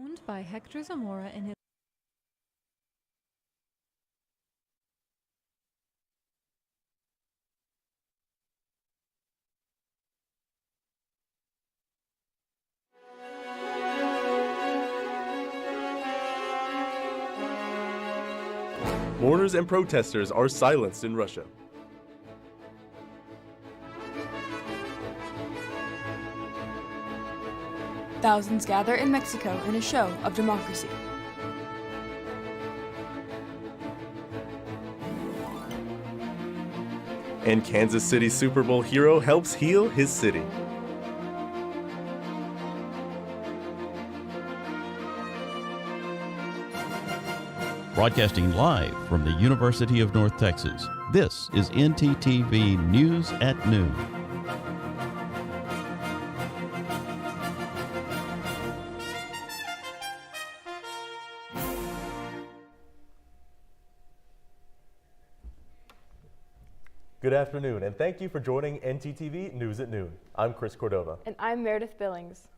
Owned by Hector Zamora in his Mourners and protesters are silenced in Russia. Thousands gather in Mexico in a show of democracy. And Kansas City Super Bowl hero helps heal his city. Broadcasting live from the University of North Texas, this is NTTV News at Noon. Good afternoon, and thank you for joining NTTV News at Noon. I'm Chris Cordova. And I'm Meredith Billings.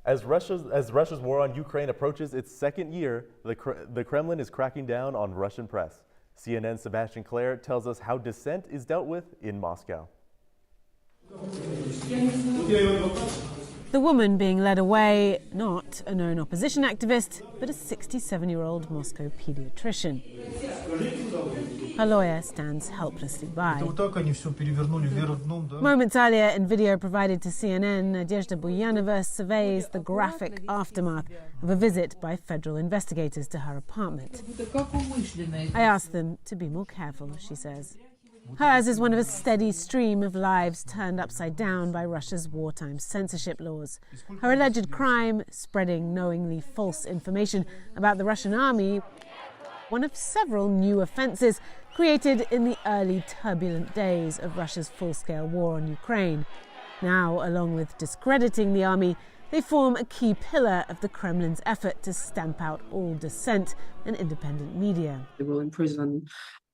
As Russia's war on Ukraine approaches its second year, the Kremlin is cracking down on Russian press. CNN's Sebastian Clare tells us how dissent is dealt with in Moscow. The woman being led away, not a known opposition activist, but a 67-year-old Moscow pediatrician. Her lawyer stands helplessly by. Moments earlier, in video provided to CNN, Nadezhda Buyanova surveys the graphic aftermath of a visit by federal investigators to her apartment. I asked them to be more careful, she says. Hers is one of a steady stream of lives turned upside down by Russia's wartime censorship laws. Her alleged crime, spreading knowingly false information about the Russian army, one of several new offences created in the early turbulent days of Russia's full-scale war on Ukraine. Now, along with discrediting the army, they form a key pillar of the Kremlin's effort to stamp out all dissent and independent media. They will imprison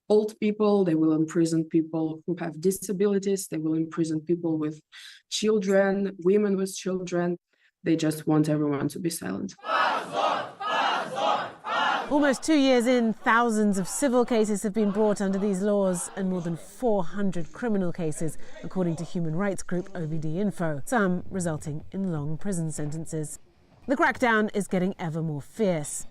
old people, they will imprison people who have disabilities, they will imprison people with children, women with children. They just want everyone to be silent. Almost 2 years in, thousands of civil cases have been brought under these laws and more than 400 criminal cases, according to human rights group OVD Info, some resulting in long prison sentences. The crackdown is getting ever more fierce.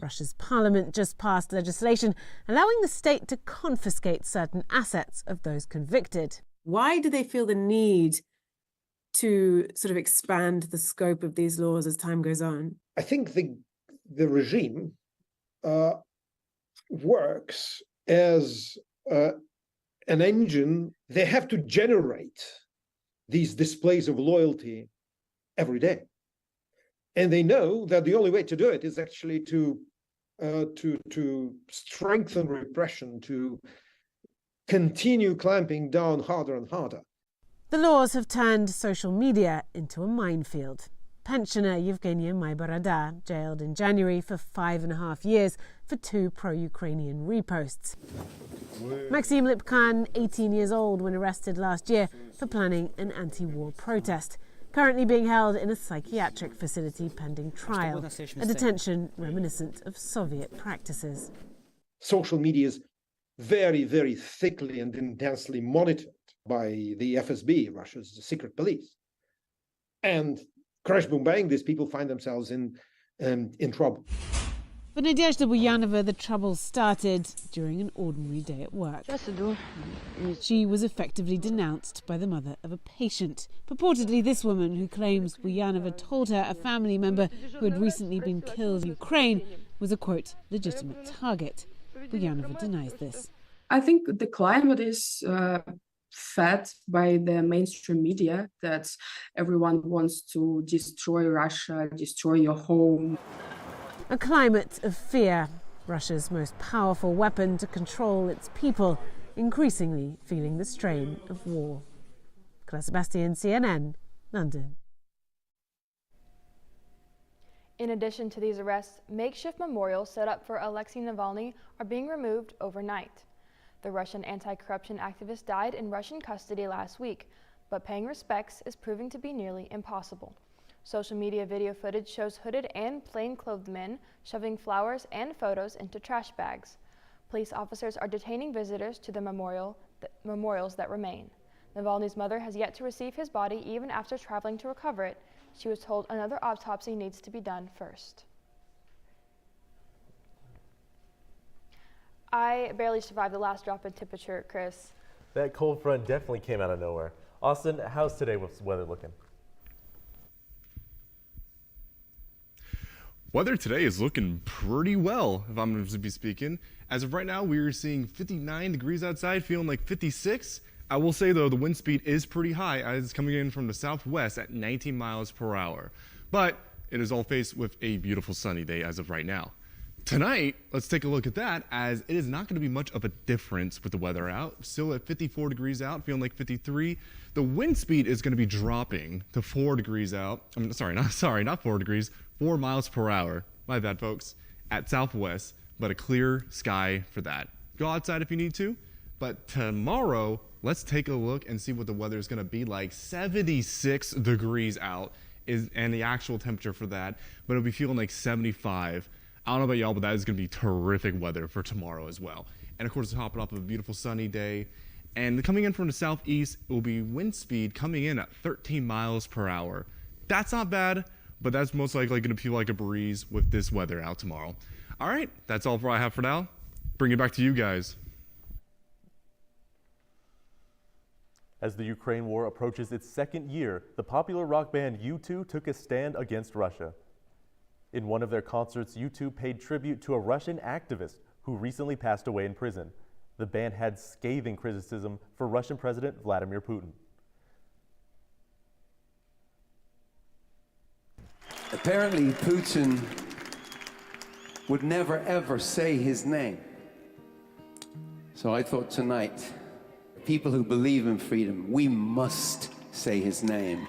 Russia's parliament just passed legislation allowing the state to confiscate certain assets of those convicted. Why do they feel the need to sort of expand the scope of these laws as time goes on? I think the regime works as an engine. They have to generate these displays of loyalty every day. And they know that the only way to do it is actually to strengthen repression, to continue clamping down harder and harder. The laws have turned social media into a minefield. Pensioner Yevgenia Mayboroda, jailed in January for 5.5 years for 2 pro-Ukrainian reposts. Maxim Lipkan, 18 years old when arrested last year for planning an anti-war protest, currently being held in a psychiatric facility pending trial, a detention reminiscent of Soviet practices. Social media is very, very thickly and intensely monitored by the FSB, Russia's secret police. And crash boom bang, these people find themselves in trouble. For Nadezhda Buyanova, the trouble started during an ordinary day at work. She was effectively denounced by the mother of a patient. Purportedly, this woman, who claims Buyanova told her a family member who had recently been killed in Ukraine was a, quote, legitimate target. Buyanova denies this. I think the climate is fed by the mainstream media, that everyone wants to destroy Russia, destroy your home. A climate of fear, Russia's most powerful weapon to control its people, increasingly feeling the strain of war. Claire Sebastian, CNN, London. In addition to these arrests, makeshift memorials set up for Alexei Navalny are being removed overnight. The Russian anti-corruption activist died in Russian custody last week, but paying respects is proving to be nearly impossible. Social media video footage shows hooded and plainclothed men shoving flowers and photos into trash bags. Police officers are detaining visitors to the memorials that remain. Navalny's mother has yet to receive his body even after traveling to recover it. She was told another autopsy needs to be done first. I barely survived the last drop in temperature, Chris. That cold front definitely came out of nowhere. Austin, how's today with weather looking? Weather today is looking pretty well, if I'm going to be speaking. As of right now, we're seeing 59 degrees outside, feeling like 56. I will say, though, the wind speed is pretty high as it's coming in from the southwest at 19 miles per hour. But it is all faced with a beautiful sunny day as of right now. Tonight, let's take a look at that, as it is not going to be much of a difference with the weather out. Still at 54 degrees out, feeling like 53. The wind speed is going to be dropping to 4 degrees out. Not 4 degrees, 4 miles per hour. My bad, folks. At southwest, but a clear sky for that. Go outside if you need to. But tomorrow, let's take a look and see what the weather is going to be like. 76 degrees out and the actual temperature for that, but it'll be feeling like 75. I don't know about y'all, but that is going to be terrific weather for tomorrow as well. And of course, it's hopping off of a beautiful sunny day. And coming in from the southeast, it will be wind speed coming in at 13 miles per hour. That's not bad, but that's most likely going to feel like a breeze with this weather out tomorrow. All right, that's all I have for now. Bring it back to you guys. As the Ukraine war approaches its second year, the popular rock band U2 took a stand against Russia. In one of their concerts, U2 paid tribute to a Russian activist who recently passed away in prison. The band had scathing criticism for Russian President Vladimir Putin. Apparently, Putin would never ever say his name. So I thought tonight, people who believe in freedom, we must say his name.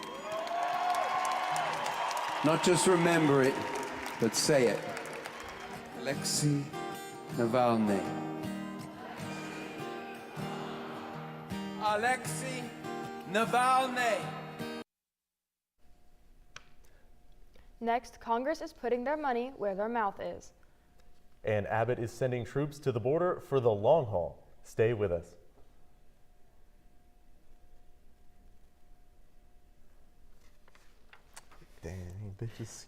Not just remember it, but say it. Alexei Navalny. Alexei Navalny. Next, Congress is putting their money where their mouth is. And Abbott is sending troops to the border for the long haul. Stay with us. Dang, bitches.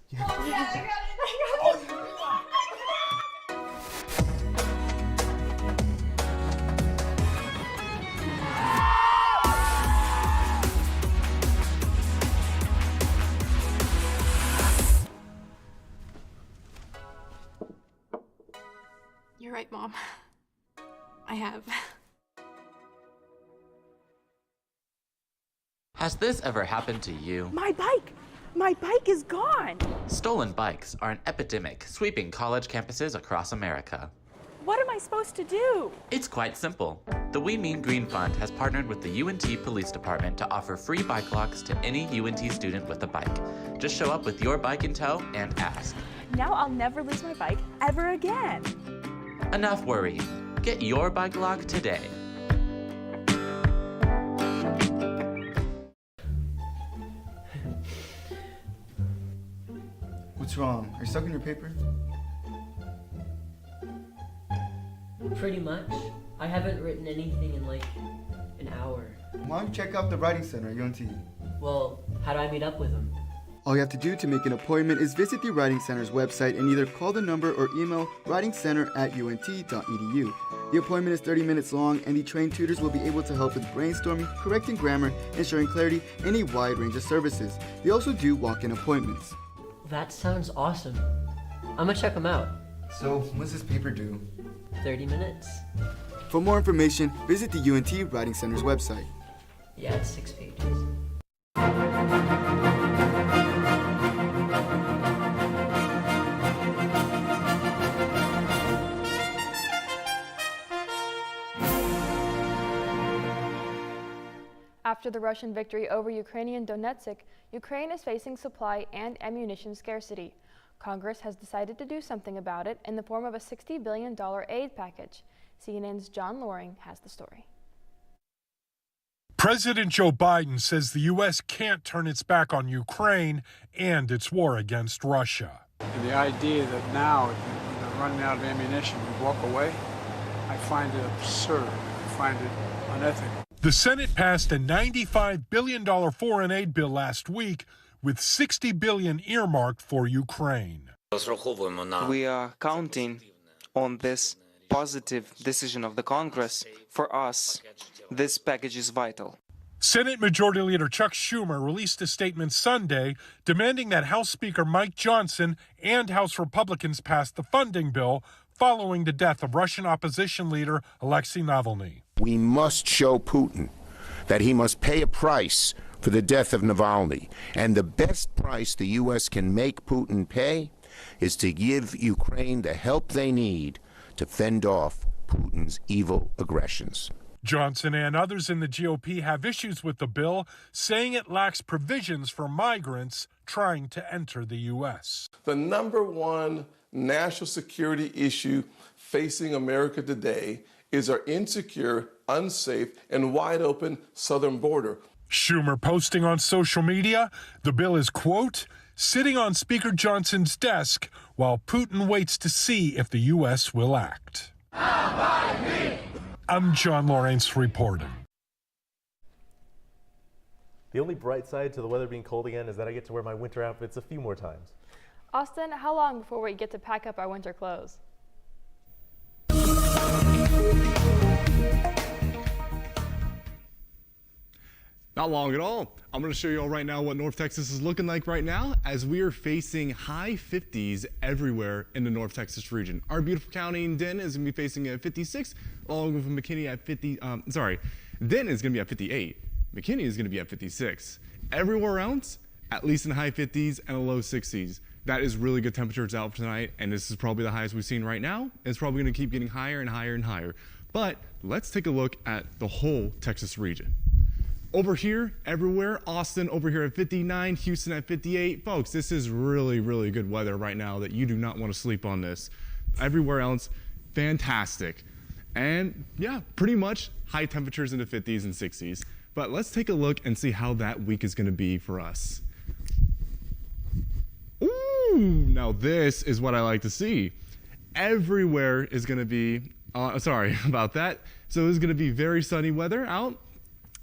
You're right, Mom. I have. Has this ever happened to you? My bike! My bike is gone! Stolen bikes are an epidemic sweeping college campuses across America. What am I supposed to do? It's quite simple. The We Mean Green Fund has partnered with the UNT Police Department to offer free bike locks to any UNT student with a bike. Just show up with your bike in tow and ask. Now I'll never lose my bike ever again. Enough worrying. Get your bike lock today. What's wrong? Are you stuck in your paper? Pretty much. I haven't written anything in like an hour. Why don't you check out the Writing Center at UNT? Well, how do I meet up with them? All you have to do to make an appointment is visit the Writing Center's website and either call the number or email writingcenter@unt.edu. The appointment is 30 minutes long, and the trained tutors will be able to help with brainstorming, correcting grammar, ensuring clarity, and a wide range of services. They also do walk-in appointments. That sounds awesome. I'm gonna check them out. So, when's this paper due? 30 minutes. For more information, visit the UNT Writing Center's website. Yeah, it's 6 pages. After the Russian victory over Ukrainian Donetsk, Ukraine is facing supply and ammunition scarcity. Congress has decided to do something about it in the form of a $60 billion aid package. CNN's John Loring has the story. President Joe Biden says the U.S. can't turn its back on Ukraine and its war against Russia. And the idea that now, when they're running out of ammunition, we walk away, I find it absurd. I find it unethical. The Senate passed a $95 billion foreign aid bill last week, with $60 billion earmarked for Ukraine. We are counting on this positive decision of the Congress. For us, this package is vital. Senate Majority Leader Chuck Schumer released a statement Sunday demanding that House Speaker Mike Johnson and House Republicans pass the funding bill following the death of Russian opposition leader Alexei Navalny. We must show Putin that he must pay a price for the death of Navalny. And the best price the U.S. can make Putin pay is to give Ukraine the help they need to fend off Putin's evil aggressions. Johnson and others in the GOP have issues with the bill, saying it lacks provisions for migrants trying to enter the U.S. The number one national security issue facing America today is our insecure, unsafe, and wide open southern border. Schumer posting on social media, the bill is, quote, sitting on Speaker Johnson's desk while Putin waits to see if the U.S. will act. I'm John Lawrence reporting. The only bright side to the weather being cold again is that I get to wear my winter outfits a few more times. Austin, how long before we get to pack up our winter clothes? Not long at all. I'm going to show you all right now what North Texas is looking like right now as we are facing high 50s everywhere in the North Texas region. Our beautiful county in Denton is going to be facing a 56, along with McKinney at 50. Denton is going to be at 58. McKinney is going to be at 56. Everywhere else, at least in the high 50s and the low 60s. That is really good temperatures out for tonight, and this is probably the highest we've seen right now. It's probably going to keep getting higher and higher and higher. But let's take a look at the whole Texas region. Over here, everywhere, Austin over here at 59, Houston at 58. Folks, this is really, really good weather right now that you do not want to sleep on this. Everywhere else, fantastic. And yeah, pretty much high temperatures in the 50s and 60s. But let's take a look and see how that week is going to be for us. Ooh, now this is what I like to see. Everywhere is going to be, sorry about that. So it's going to be very sunny weather out.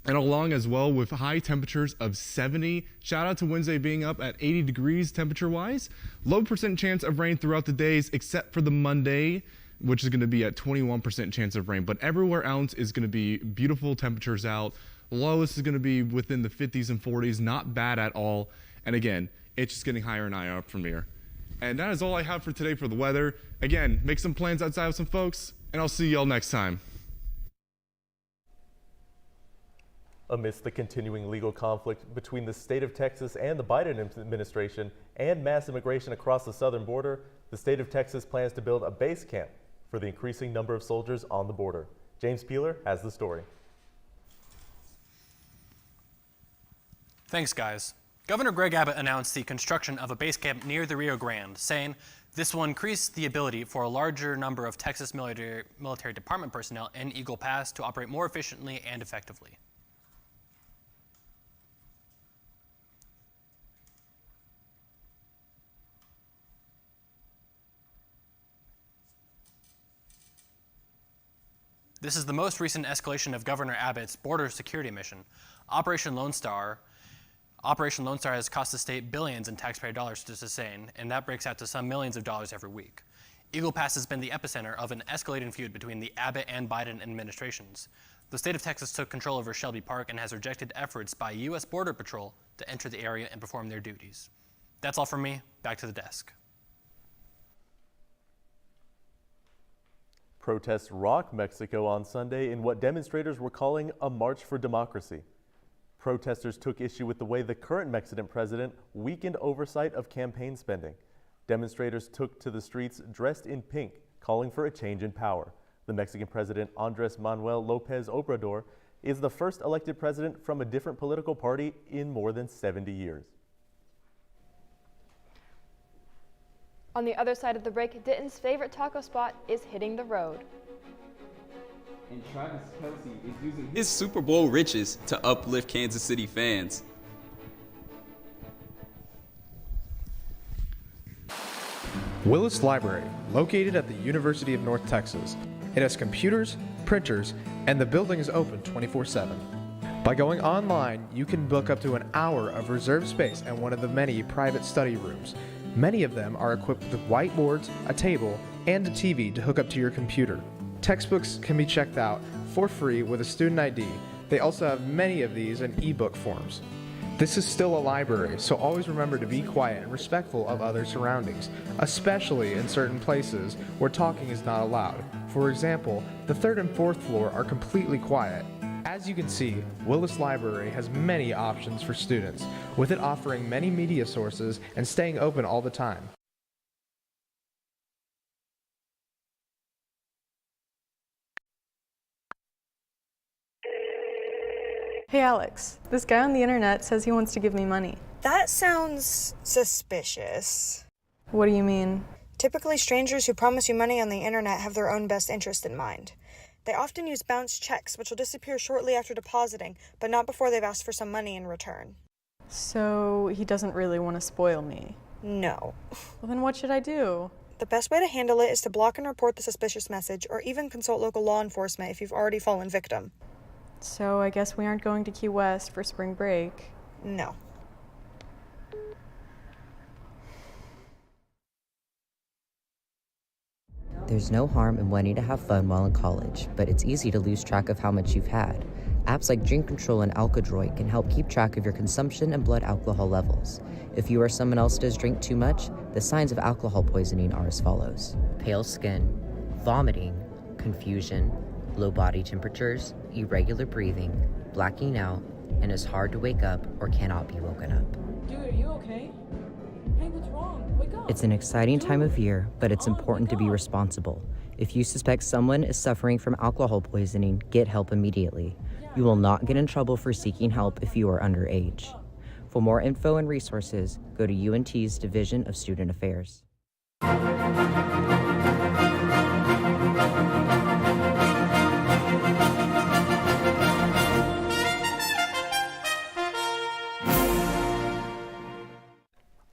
And along as well with high temperatures of 70. Shout out to Wednesday being up at 80 degrees temperature-wise. Low percent chance of rain throughout the days except for the Monday, which is going to be at 21% chance of rain. But everywhere else is going to be beautiful temperatures out. Lowest is going to be within the 50s and 40s, not bad at all. And again, it's just getting higher and higher up from here. And that is all I have for today for the weather. Again, make some plans outside with some folks, and I'll see y'all next time. Amidst the continuing legal conflict between the state of Texas and the Biden administration and mass immigration across the southern border, the state of Texas plans to build a base camp for the increasing number of soldiers on the border. James Peeler has the story. Thanks, guys. Governor Greg Abbott announced the construction of a base camp near the Rio Grande, saying this will increase the ability for a larger number of Texas military department personnel in Eagle Pass to operate more efficiently and effectively. This is the most recent escalation of Governor Abbott's border security mission. Operation Lone Star has cost the state billions in taxpayer dollars to sustain, and that breaks out to some millions of dollars every week. Eagle Pass has been the epicenter of an escalating feud between the Abbott and Biden administrations. The state of Texas took control over Shelby Park and has rejected efforts by U.S. Border Patrol to enter the area and perform their duties. That's all from me. Back to the desk. Protests rocked Mexico on Sunday in what demonstrators were calling a march for democracy. Protesters took issue with the way the current Mexican president weakened oversight of campaign spending. Demonstrators took to the streets dressed in pink, calling for a change in power. The Mexican president, Andrés Manuel López Obrador, is the first elected president from a different political party in more than 70 years. On the other side of the break, Denton's favorite taco spot is hitting the road. and Travis Kelce is using his Super Bowl riches to uplift Kansas City fans. Willis Library, located at the University of North Texas. It has computers, printers, and the building is open 24/7. By going online, you can book up to an hour of reserved space in one of the many private study rooms. Many of them are equipped with whiteboards, a table, and a TV to hook up to your computer. Textbooks can be checked out for free with a student ID. They also have many of these in ebook forms. This is still a library, so always remember to be quiet and respectful of other surroundings, especially in certain places where talking is not allowed. For example, the 3rd and 4th floor are completely quiet. As you can see, Willis Library has many options for students, with it offering many media sources and staying open all the time. Hey Alex, this guy on the internet says he wants to give me money. That sounds suspicious. What do you mean? Typically, strangers who promise you money on the internet have their own best interest in mind. They often use bounce checks, which will disappear shortly after depositing, but not before they've asked for some money in return. So he doesn't really want to spoil me? No. Well, then what should I do? The best way to handle it is to block and report the suspicious message, or even consult local law enforcement if you've already fallen victim. So I guess we aren't going to Key West for spring break. No. There's no harm in wanting to have fun while in college, but it's easy to lose track of how much you've had. Apps like Drink Control and Alkadroit can help keep track of your consumption and blood alcohol levels. If you or someone else does drink too much, the signs of alcohol poisoning are as follows: pale skin, vomiting, confusion, low body temperatures, irregular breathing, blacking out, and is hard to wake up or cannot be woken up. Dude, are you okay? Hey, what's wrong? Wake up. It's an exciting time of year, but it's important to be responsible. If you suspect someone is suffering from alcohol poisoning, get help immediately. You will not get in trouble for seeking help if you are underage. For more info and resources, go to UNT's Division of Student Affairs.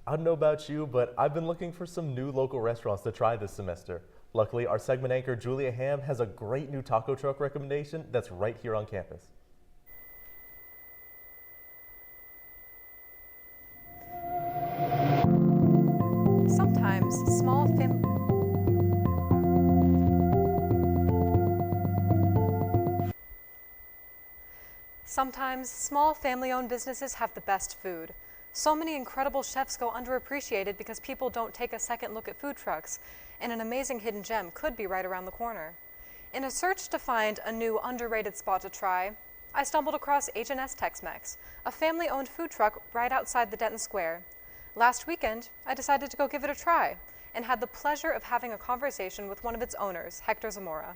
I don't know about you, but I've been looking for some new local restaurants to try this semester. Luckily, our segment anchor, Julia Ham, has a great new taco truck recommendation that's right here on campus. Sometimes small family-owned businesses have the best food. So many incredible chefs go underappreciated because people don't take a second look at food trucks, and an amazing hidden gem could be right around the corner. In a search to find a new underrated spot to try, I stumbled across H&S Tex-Mex, a family-owned food truck right outside the Denton Square. Last weekend, I decided to go give it a try and had the pleasure of having a conversation with one of its owners, Hector Zamora.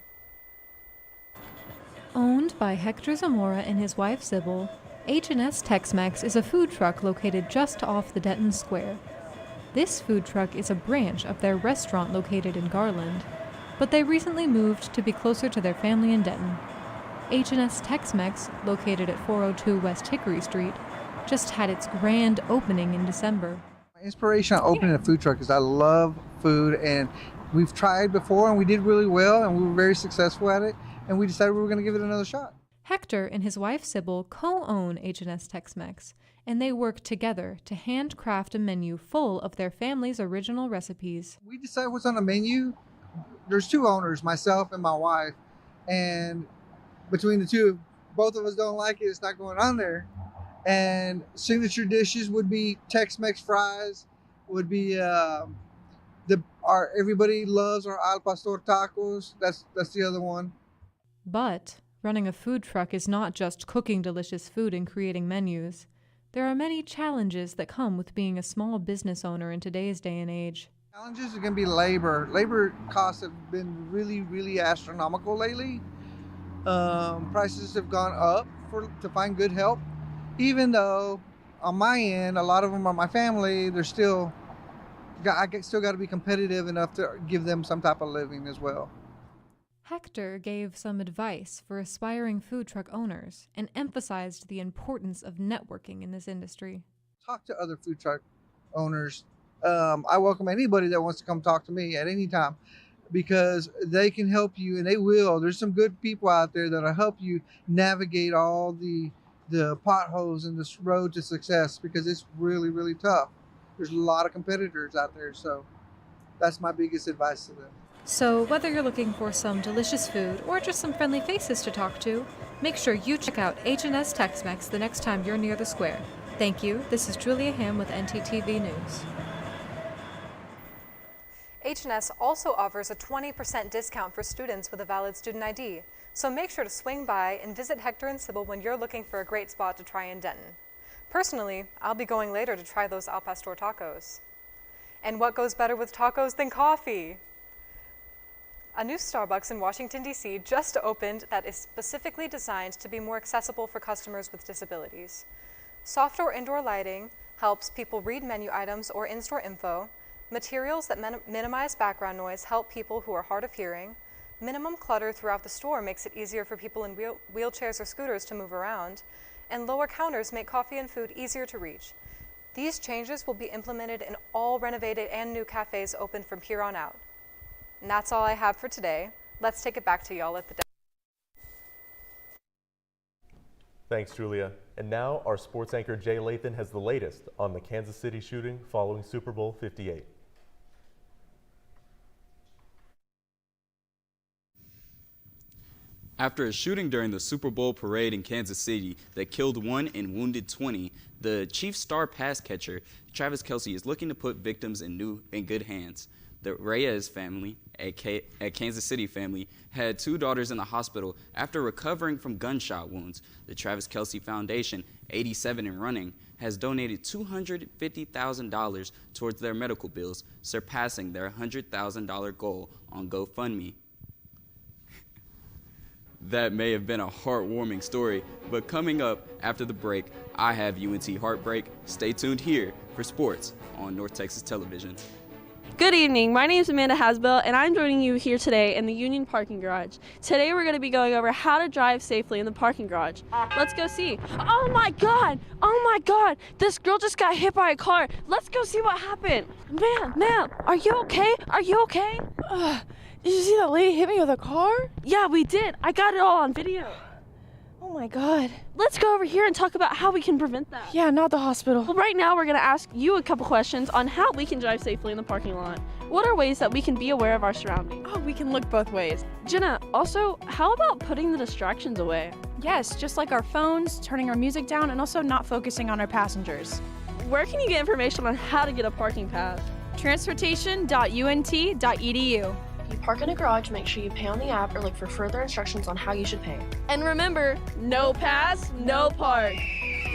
Owned by Hector Zamora and his wife Sybil, H&S Tex-Mex is a food truck located just off the Denton Square. This food truck is a branch of their restaurant located in Garland, but they recently moved to be closer to their family in Denton. H&S Tex-Mex, located at 402 West Hickory Street, just had its grand opening in December. My inspiration on opening a food truck is I love food, and we've tried before and we did really well and we were very successful at it, and we decided we were going to give it another shot. Hector and his wife Sybil co-own H&S Tex-Mex, and they work together to handcraft a menu full of their family's original recipes. We decide what's on the menu. There's two owners, myself and my wife, and between the two, both of us don't like it, it's not going on there. And signature dishes would be Tex-Mex fries, would be everybody loves our al pastor tacos. That's the other one. But running a food truck is not just cooking delicious food and creating menus. There are many challenges that come with being a small business owner in today's day and age. Challenges are going to be labor. Labor costs have been really, really astronomical lately. Prices have gone up to find good help. Even though on my end, a lot of them are my family, I still got to be competitive enough to give them some type of living as well. Hector gave some advice for aspiring food truck owners and emphasized the importance of networking in this industry. Talk to other food truck owners. I welcome anybody that wants to come talk to me at any time because they can help you, and they will. There's some good people out there that'll help you navigate all the potholes in this road to success because it's really, really tough. There's a lot of competitors out there, so that's my biggest advice to them. So whether you're looking for some delicious food or just some friendly faces to talk to, make sure you check out H&S Tex-Mex the next time you're near the square. Thank you. This is Julia Ham with NTTV News. H&S also offers a 20% discount for students with a valid student ID, so make sure to swing by and visit Hector and Sybil when you're looking for a great spot to try in Denton. Personally, I'll be going later to try those al pastor tacos. And what goes better with tacos than coffee? A new Starbucks in Washington, D.C. just opened that is specifically designed to be more accessible for customers with disabilities. Soft or indoor lighting helps people read menu items or in-store info. Materials that minimize background noise help people who are hard of hearing. Minimum clutter throughout the store makes it easier for people in wheelchairs or scooters to move around. And lower counters make coffee and food easier to reach. These changes will be implemented in all renovated and new cafes open from here on out. And that's all I have for today. Let's take it back to y'all at the desk. Thanks, Julia. And now our sports anchor Jay Lathan has the latest on the Kansas City shooting following Super Bowl 58. After a shooting during the Super Bowl parade in Kansas City that killed 1 and wounded 20, the Chiefs star pass catcher, Travis Kelce, is looking to put victims in good hands. The Reyes family, a Kansas City family, had 2 daughters in the hospital after recovering from gunshot wounds. The Travis Kelce Foundation, 87 and running, has donated $250,000 towards their medical bills, surpassing their $100,000 goal on GoFundMe. That may have been a heartwarming story, but coming up after the break, I have UNT Heartbreak. Stay tuned here for sports on North Texas Television. Good evening, my name is Amanda Hasbell, and I'm joining you here today in the Union Parking Garage. Today we're going to be going over how to drive safely in the parking garage. Let's go see. Oh my god, this girl just got hit by a car. Let's go see what happened. Ma'am, are you okay? Did you see that lady hit me with a car? Yeah, we did. I got it all on video. Oh my god. Let's go over here and talk about how we can prevent that. Yeah, not the hospital. Well, right now we're going to ask you a couple questions on how we can drive safely in the parking lot. What are ways that we can be aware of our surroundings? Oh, we can look both ways. Jenna, also, how about putting the distractions away? Yes, just like our phones, turning our music down, and also not focusing on our passengers. Where can you get information on how to get a parking pass? Transportation.unt.edu. If you park in a garage, make sure you pay on the app or look for further instructions on how you should pay. And remember, no pass, no park.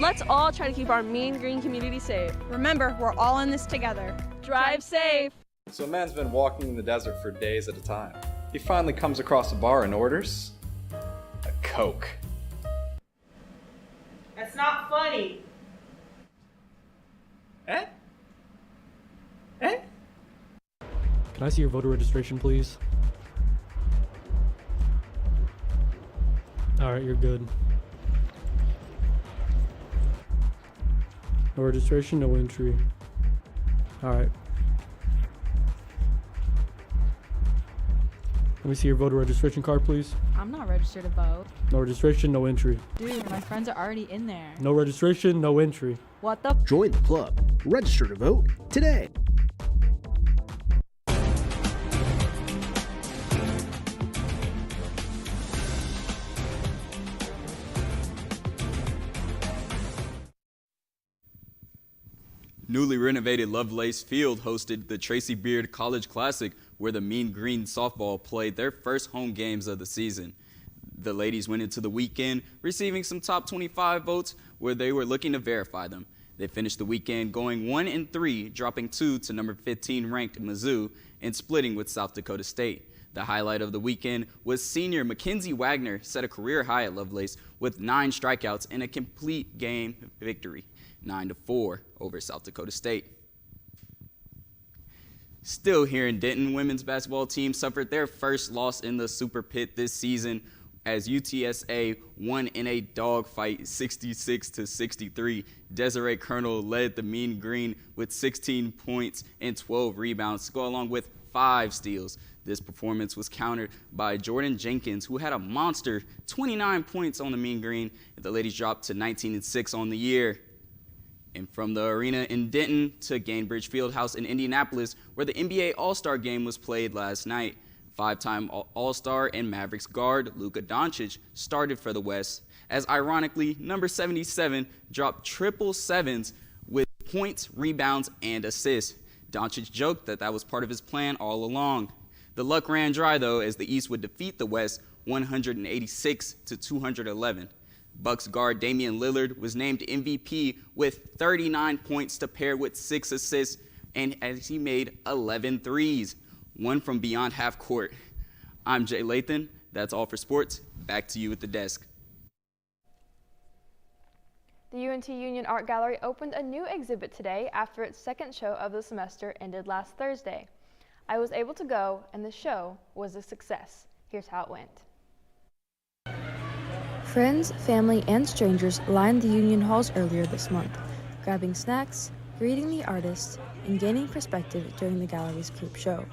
Let's all try to keep our mean green community safe. Remember, we're all in this together. Drive safe. So a man's been walking in the desert for days at a time. He finally comes across a bar and orders a Coke. That's not funny. Can I see your voter registration, please? Alright, you're good. No registration, no entry. Alright. Let me see your voter registration card, please. I'm not registered to vote. No registration, no entry. Dude, my friends are already in there. No registration, no entry. What the? Join the club. Register to vote today. Newly renovated Lovelace Field hosted the Tracy Beard College Classic, where the Mean Green softball played their first home games of the season. The ladies went into the weekend receiving some top 25 votes where they were looking to verify them. They finished the weekend going 1-3, dropping 2 to number 15 ranked Mizzou and splitting with South Dakota State. The highlight of the weekend was senior Mackenzie Wagner set a career high at Lovelace with 9 strikeouts and a complete game victory, 9-4 over South Dakota State. Still here in Denton, women's basketball team suffered their first loss in the Super Pit this season as UTSA won in a dogfight 66-63. Desiree Colonel led the Mean Green with 16 points and 12 rebounds to go along with 5 steals. This performance was countered by Jordan Jenkins, who had a monster 29 points on the Mean Green. The ladies dropped to 19-6 on the year. And from the arena in Denton to Gainbridge Fieldhouse in Indianapolis, where the NBA All-Star Game was played last night. 5-time All-Star and Mavericks guard Luka Doncic started for the West, as ironically, number 77 dropped triple sevens with points, rebounds, and assists. Doncic joked that that was part of his plan all along. The luck ran dry, though, as the East would defeat the West 186-211. Bucks guard Damian Lillard was named MVP with 39 points to pair with 6 assists, and as he made 11 threes, one from beyond half court. I'm Jay Lathan. That's all for sports. Back to you at the desk. The UNT Union Art Gallery opened a new exhibit today after its second show of the semester ended last Thursday. I was able to go, and the show was a success. Here's how it went. Friends, family, and strangers lined the Union halls earlier this month, grabbing snacks, greeting the artists, and gaining perspective during the gallery's group show.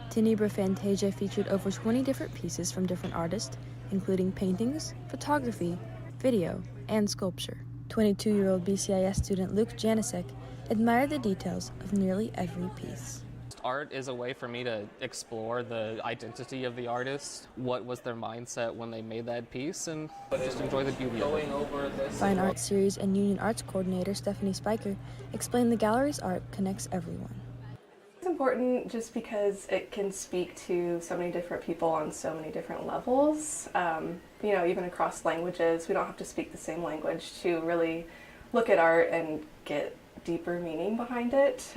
Tenebra Fantasia featured over 20 different pieces from different artists, including paintings, photography, video, and sculpture. 22-year-old BCIS student Luke Janicek admired the details of nearly every piece. Art is a way for me to explore the identity of the artist, what was their mindset when they made that piece, and just enjoy the beauty of it. Fine Arts Series and Union Arts Coordinator Stephanie Spiker explained the gallery's art connects everyone. It's important just because it can speak to so many different people on so many different levels. You know, even across languages, we don't have to speak the same language to really look at art and get deeper meaning behind it.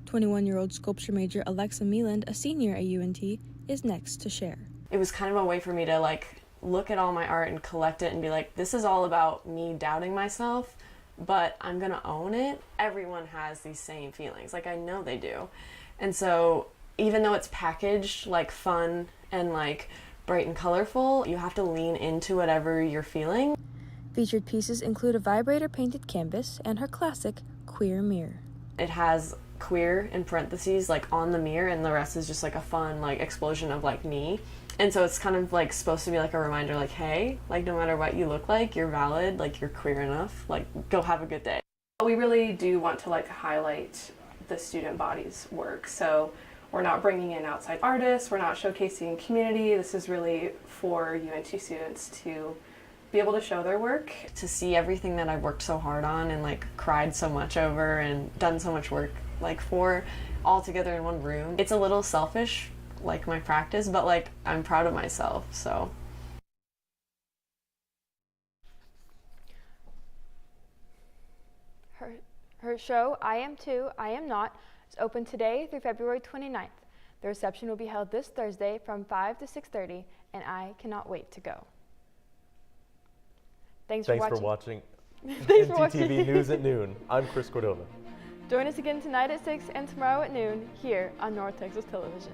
21-year-old sculpture major Alexa Meland, a senior at UNT, is next to share. It was kind of a way for me to look at all my art and collect it and be like, this is all about me doubting myself, but I'm gonna own it. Everyone has these same feelings, I know they do. And so even though it's packaged fun and bright and colorful, you have to lean into whatever you're feeling. Featured pieces include a vibrator painted canvas and her classic queer mirror. It has queer in parentheses on the mirror, and the rest is just a fun explosion of me. And so it's kind of supposed to be a reminder hey, no matter what you look like, you're valid, you're queer enough, go have a good day. We really do want to highlight the student body's work. So we're not bringing in outside artists, we're not showcasing community. This is really for UNT students to be able to show their work. To see everything that I've worked so hard on and cried so much over and done so much work for all together in one room. It's a little selfish, my practice, but I'm proud of myself, so. Her show, I Am Too, I Am Not, is open today through February 29th. The reception will be held this Thursday from 5 to 6:30, and I cannot wait to go. Thanks for watching. NTTV News at noon. I'm Chris Cordova. Join us again tonight at 6 and tomorrow at noon here on North Texas Television.